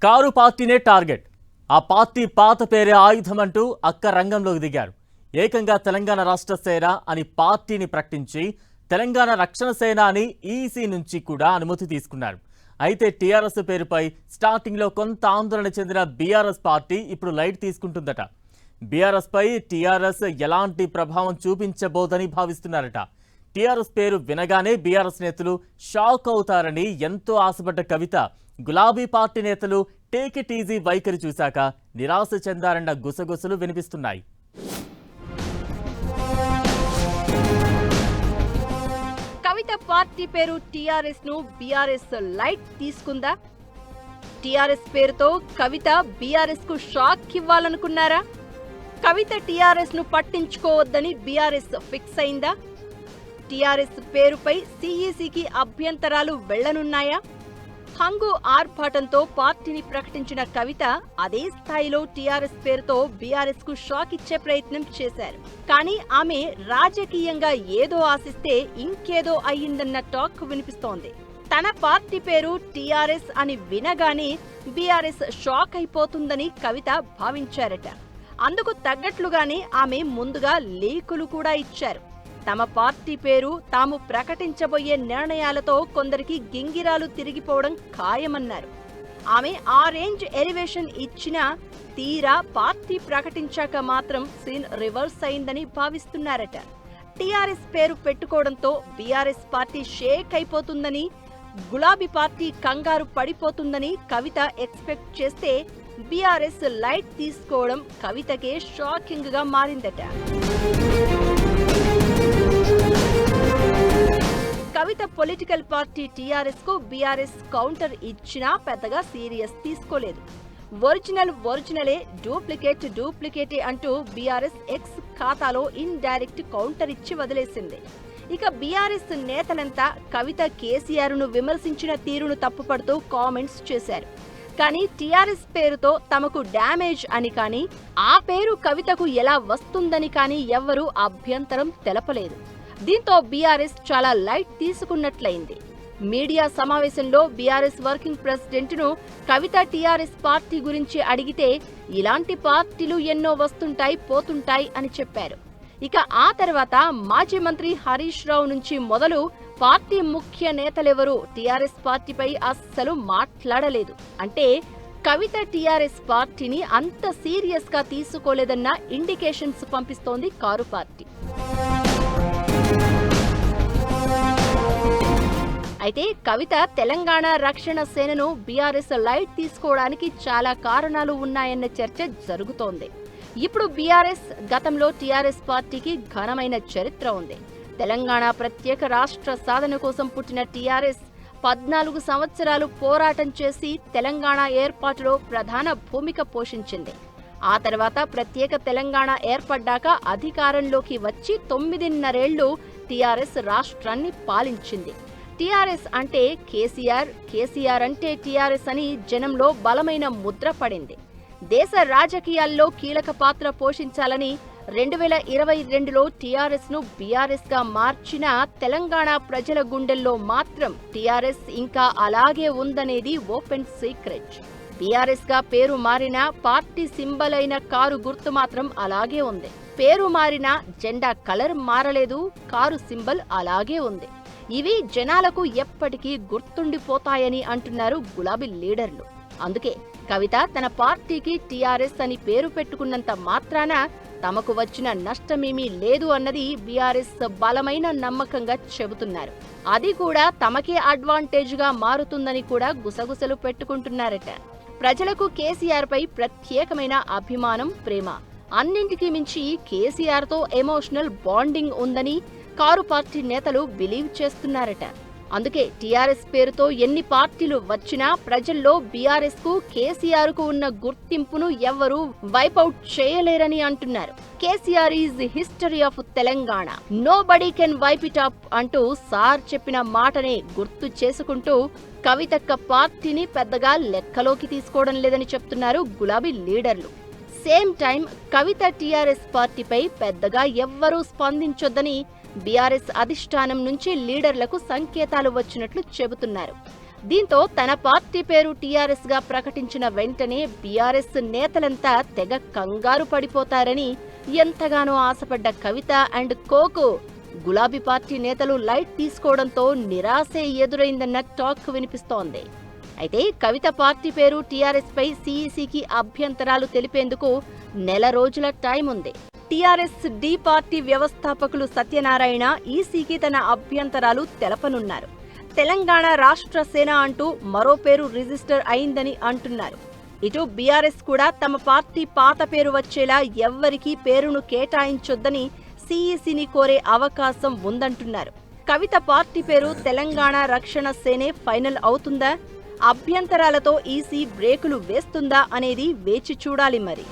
Car పార్టీనే target. ఆ party పాత పేరే ఆయుధం అంటూ అక్క రంగంలోకి దిగారు. ఏకంగా తెలంగాణ రాష్ట్ర సేన అని పార్టీని ప్రకటించి తెలంగాణ రక్షణ సేన అని ఈసీ నుంచి కూడా అనుమతి తీసుకున్నారు. అయితే టీఆర్ఎస్ పేరుపై స్టార్టింగ్లో కొంత ఆందోళన చెందిన బీఆర్ఎస్ పార్టీ ఇప్పుడు లైట్ తీసుకుంటుందట. బీఆర్ఎస్ పై టీఆర్ఎస్ ఎలాంటి ప్రభావం చూపించబోదని భావిస్తున్నారట. టీఆర్ఎస్ పేరు వినగానే బీఆర్ఎస్ నేతలు షాక్ అవుతారని ఎంతో ఆశపడ్డ కవిత, గులాబీ పార్టీ నేతలు టేక్ ఇట్ ఈజీ వైఖరి చూశాక నిరాశ చెందారన్న గుసగుసలు వినిపిస్తున్నాయి. కవిత పార్టీ పేరు టీఆర్ఎస్ ను బీఆర్ఎస్ లైట్ తీసుకుందా? టీఆర్ఎస్ పేరుతో కవిత బీఆర్ఎస్ కు షాక్ ఇవ్వాలనుకున్నారా? కవిత టీఆర్ఎస్ ను పట్టించుకోవద్దని బీఆర్ఎస్ ఫిక్స్ అయిందా? టీఆర్ఎస్ పేరుపై సిఈసికి అభ్యంతరాలు వెళ్లనున్నాయా? హంగు ఆర్భాటంతో పార్టీని ప్రకటించిన కవిత అదే స్థాయిలో టీఆర్ఎస్ పేరుతో బీఆర్ఎస్ కు షాక్ ఇచ్చే ప్రయత్నం చేశారు. కానీ ఆమె రాజకీయంగా ఏదో ఆశిస్తే ఇంకేదో అయ్యిందన్న టాక్ వినిపిస్తోంది. తన పార్టీ పేరు టీఆర్ఎస్ అని వినగానే బీఆర్ఎస్ షాక్ అయిపోతుందని కవిత భావించారట. అందుకు తగ్గట్లుగానే ఆమె ముందుగా లీకులు కూడా ఇచ్చారు. తమ పార్టీ పేరు తాము ప్రకటించబోయే నిర్ణయాలతో కొందరికి గింగిరాలు తిరిగిపోవడం ఖాయమన్నారు. ఆమె ఆ రేంజ్ ఎలివేషన్ ఇచ్చినా తీరా పార్టీ ప్రకటించాక మాత్రం సీన్ రివర్స్ అయిందని భావిస్తున్నారట. టీఆర్ఎస్ పేరు పెట్టుకోవడంతో బీఆర్ఎస్ పార్టీ షేక్ అయిపోతుందని, గులాబీ పార్టీ కంగారు పడిపోతుందని కవిత ఎక్స్పెక్ట్ చేస్తే బీఆర్ఎస్ లైట్ తీసుకోవడం కవితకే షాకింగ్ గా మారిందట. కవిత పొలిటికల్ పార్టీ టీఆర్ఎస్ కు బీఆర్ఎస్ కౌంటర్ ఇచ్చినా పెద్దగా సీరియస్ తీసుకోలేదు. ఒరిజినలే, డూప్లికేటే అంటూ బీఆర్ఎస్ ఎక్స్ ఖాతాలో ఇన్ డైరెక్ట్ కౌంటర్ ఇచ్చి వదిలేసింది. ఇక బీఆర్ఎస్ నేతలంతా కవిత కేసీఆర్ ను విమర్శించిన తీరును తప్పుపడుతూ కామెంట్స్ చేశారు. కానీ టీఆర్ఎస్ పేరుతో తమకు డ్యామేజ్ అని కానీ, ఆ పేరు కవితకు ఎలా వస్తుందని కానీ ఎవ్వరూ అభ్యంతరం తెలపలేదు. దీంతో బీఆర్ఎస్ చాలా లైట్ తీసుకున్నట్లయింది. మీడియా సమావేశంలో బీఆర్ఎస్ వర్కింగ్ ప్రెసిడెంట్ ను కవిత టీఆర్ఎస్ పార్టీ గురించి అడిగితే ఇలాంటి పార్టీలు ఎన్నో వస్తుంటాయి పోతుంటాయి అని చెప్పారు. ఇక ఆ తర్వాత మాజీ మంత్రి హరీష్ రావు నుంచి మొదలు పార్టీ ముఖ్య నేతలెవరూ టీఆర్ఎస్ పార్టీపై అస్సలు మాట్లాడలేదు. అంటే కవిత టీఆర్ఎస్ పార్టీని అంత సీరియస్ గా తీసుకోలేదన్న ఇండికేషన్స్ పంపిస్తోంది కారు పార్టీ. అయితే కవిత తెలంగాణ రక్షణ సేనను బీఆర్ఎస్ లైట్ తీసుకోవడానికి చాలా కారణాలు ఉన్నాయన్న చర్చ జరుగుతోంది. ఇప్పుడు బీఆర్ఎస్ గతంలో టీఆర్ఎస్ పార్టీకి ఘనమైన చరిత్ర ఉంది. తెలంగాణ ప్రత్యేక రాష్ట్ర సాధన కోసం పుట్టిన టీఆర్ఎస్ 14 సంవత్సరాలు పోరాటం చేసి తెలంగాణ ఏర్పాటులో ప్రధాన భూమిక పోషించింది. ఆ తర్వాత ప్రత్యేక తెలంగాణ ఏర్పడ్డాక అధికారంలోకి వచ్చి 9.5 టీఆర్ఎస్ రాష్ట్రాన్ని పాలించింది. టీఆర్ఎస్ అంటే కేసీఆర్ అంటే టీఆర్ఎస్ అని జనంలో బలమైన ముద్ర పడింది. దేశ రాజకీయాల్లో కీలక పాత్ర పోషించాలని 2022లో టీఆర్ఎస్ ను బీఆర్ఎస్ గా మార్చిన తెలంగాణ ప్రజల గుండెల్లో మాత్రం టీఆర్ఎస్ ఇంకా అలాగే ఉందనేది ఓపెన్ సీక్రెట్. బీఆర్ఎస్ గా పేరు మారిన పార్టీ సింబల్ అయిన కారు గుర్తు మాత్రం అలాగే ఉంది. పేరు మారిన జెండా కలర్ మారలేదు, కారు సింబల్ అలాగే ఉంది. ఇవి జనాలకు ఎప్పటికీ గుర్తుండిపోతాయని అంటున్నారు గులాబీ లీడర్లు. అందుకే కవిత తన పార్టీకి టీఆర్ఎస్ అని పేరు పెట్టుకున్నంత మాత్రాన తమకు వచ్చిన నష్టమేమీ లేదు అన్నది బీఆర్ఎస్ బలమైన నమ్మకంగా చెబుతున్నారు. అది కూడా తమకే అడ్వాంటేజ్ గా మారుతుందని కూడా గుసగుసలు పెట్టుకుంటున్నారట. ప్రజలకు కేసీఆర్ పై ప్రత్యేకమైన అభిమానం, ప్రేమ, అన్నింటికీ మించి కేసీఆర్ తో ఎమోషనల్ బాండింగ్ ఉందని కారు పార్టీ నేతలు బిలీవ్ చేస్తున్నారట. అందుకే టీఆర్ఎస్ పేరుతో ఎన్ని పార్టీలు వచ్చినా ప్రజల్లో బీఆర్ఎస్ కు కేసీఆర్ కు ఉన్న గుర్తింపును ఎవ్వరూ వైపౌట్ చేయలేరని అంటున్నారు. KCR is history of Telangana, nobody can wipe it up అంటూ సార్ చెప్పిన మాటనే గుర్తు చేసుకుంటూ కవితక్క పార్టీని పెద్దగా లెక్కలోకి తీసుకోవడం లేదని చెప్తున్నారు గులాబీ లీడర్లు. సేమ్ టైం కవిత టీఆర్ఎస్ పార్టీపై పెద్దగా ఎవ్వరూ స్పందించొద్దని బీఆర్ఎస్ అధిష్టానం నుంచి లీడర్లకు సంకేతాలు వచ్చినట్లు చెబుతున్నారు. దీంతో తన పార్టీ పేరు టీఆర్ఎస్ గా ప్రకటించిన వెంటనే బీఆర్ఎస్ నేతలంతా తెగ కంగారు పడిపోతారని ఎంతగానో ఆశపడ్డ కవిత అండ్ కోకు గులాబీ పార్టీ నేతలు లైట్ తీసుకోవడంతో నిరాశే ఎదురైందన్న టాక్ వినిపిస్తోంది. అయితే కవిత పార్టీ పేరు టీఆర్ఎస్ పై సీఈసీకి అభ్యంతరాలు తెలిపేందుకు నెల రోజుల టైం ఉంది. టీఆర్ఎస్ డి పార్టీ వ్యవస్థాపకులు సత్యనారాయణ ఈసీకి తన అభ్యంతరాలు తెలపనున్నారు. తెలంగాణ రాష్ట్ర సేన అంటూ మరో పేరు రిజిస్టర్ అయిందని అంటున్నారు. ఇటు బీఆర్ఎస్ కూడా తమ పార్టీ పాత పేరు వచ్చేలా ఎవ్వరికీ పేరును కేటాయించొద్దని సీఈసీని కోరే అవకాశం ఉందంటున్నారు. కవిత పార్టీ పేరు తెలంగాణ రక్షణ సేనే ఫైనల్ అవుతుందా? అభ్యంతరాలతో ఈసీ బ్రేకులు వేస్తుందా అనేది వేచి చూడాలి మరి.